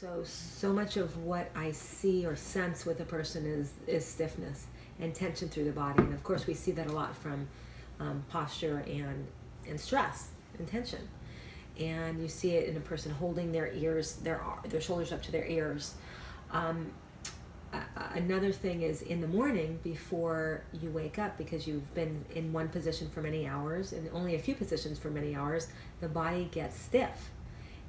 So much of what I see or sense with a person is stiffness and tension through the body. And of course, we see that a lot from posture and stress and tension. And you see it in a person holding their ears, their shoulders up to their ears. Another thing is in the morning before you wake up, because you've been in one position for many hours and only a few positions for many hours, the body gets stiff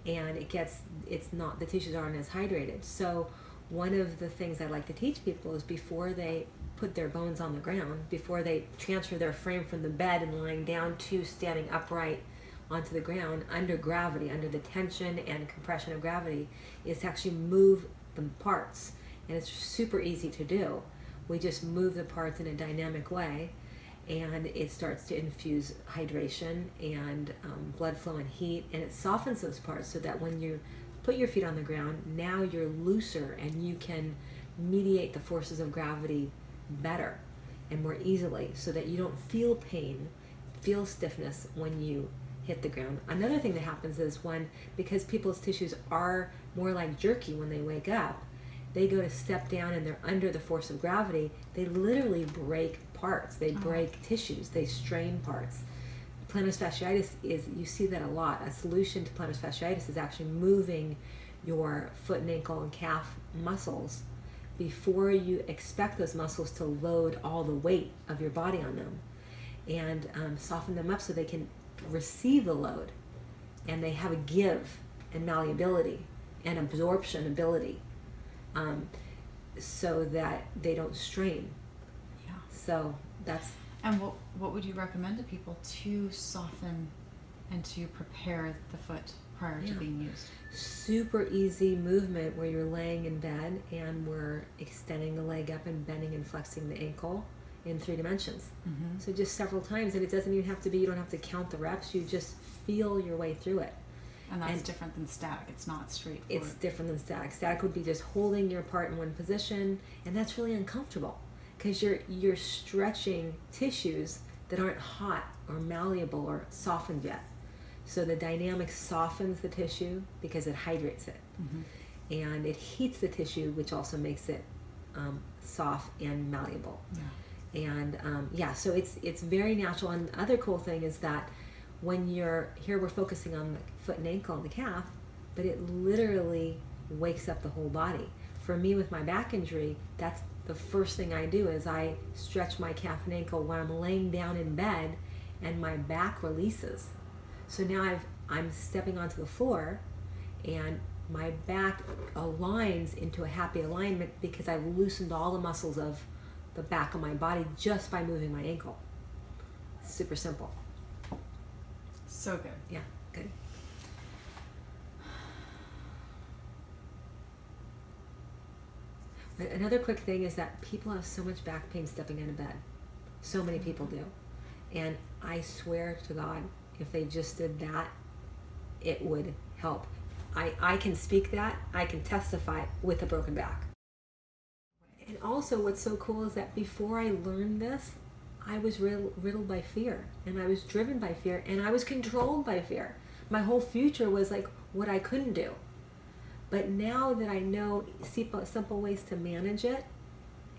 and the tissues aren't as hydrated. So one of the things I like to teach people is before they put their bones on the ground, before they transfer their frame from the bed and lying down to standing upright onto the ground under gravity, under the tension and compression of gravity, is to actually move the parts. And it's super easy to do. We just move the parts in a dynamic way, and it starts to infuse hydration and blood flow and heat, and it softens those parts so that when you put your feet on the ground, now you're looser and you can mediate the forces of gravity better and more easily, so that you don't feel pain, feel stiffness when you hit the ground. Another thing that happens is because people's tissues are more like jerky when they wake up, they go to step down and they're under the force of gravity, they literally break parts, they break tissues, they strain parts. Plantar fasciitis you see that a lot. A solution to plantar fasciitis is actually moving your foot and ankle and calf muscles before you expect those muscles to load all the weight of your body on them, and soften them up so they can receive the load, and they have a give and malleability and absorption ability, so that they don't strain. Yeah. So that's. And what would you recommend to people to soften and to prepare the foot prior to being used? Super easy movement where you're laying in bed and we're extending the leg up and bending and flexing the ankle in 3 dimensions. Mm-hmm. So just several times, and it doesn't even have to be, you don't have to count the reps, you just feel your way through it. And that's different than static. It's not straightforward. It's different than static. Static would be just holding your part in one position, and that's really uncomfortable because you're stretching tissues that aren't hot or malleable or softened yet. So the dynamic softens the tissue because it hydrates it. Mm-hmm. And it heats the tissue, which also makes it soft and malleable. Yeah. And so it's very natural. And the other cool thing is that when you're here, we're focusing on the foot and ankle and the calf, but it literally wakes up the whole body. For me, with my back injury, that's the first thing I do is I stretch my calf and ankle while I'm laying down in bed, and my back releases. So now I'm stepping onto the floor, and my back aligns into a happy alignment because I've loosened all the muscles of the back of my body just by moving my ankle. Super simple. So good. Yeah, good. Another quick thing is that people have so much back pain stepping out of bed. So many people do. And I swear to God, if they just did that, it would help. I can speak that. I can testify with a broken back. And also what's so cool is that before I learned this, I was riddled by fear, and I was driven by fear, and I was controlled by fear. My whole future was like what I couldn't do. But now that I know simple ways to manage it,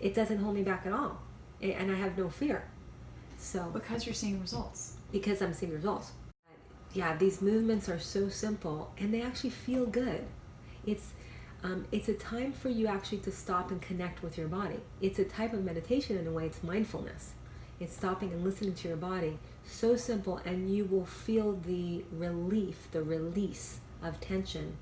it doesn't hold me back at all. And I have no fear. So Because you're seeing results. Because I'm seeing results. Yeah, these movements are so simple, and they actually feel good. It's a time for you actually to stop and connect with your body. It's a type of meditation in a way. It's mindfulness. It's stopping and listening to your body. So simple, and you will feel the relief, the release of tension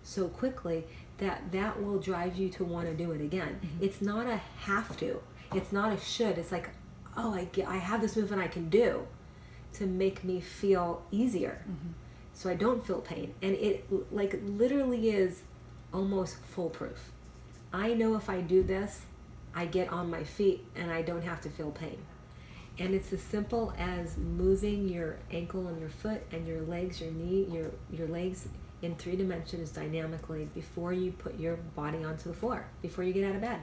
so quickly that will drive you to want to do it again. Mm-hmm. It's not a have to. It's not a should. It's like, oh, I have this movement I can do to make me feel easier. Mm-hmm. So I don't feel pain. And it like literally is almost foolproof. I know if I do this, I get on my feet and I don't have to feel pain. And it's as simple as moving your ankle and your foot and your legs, your knee, your legs in 3 dimensions dynamically before you put your body onto the floor, before you get out of bed.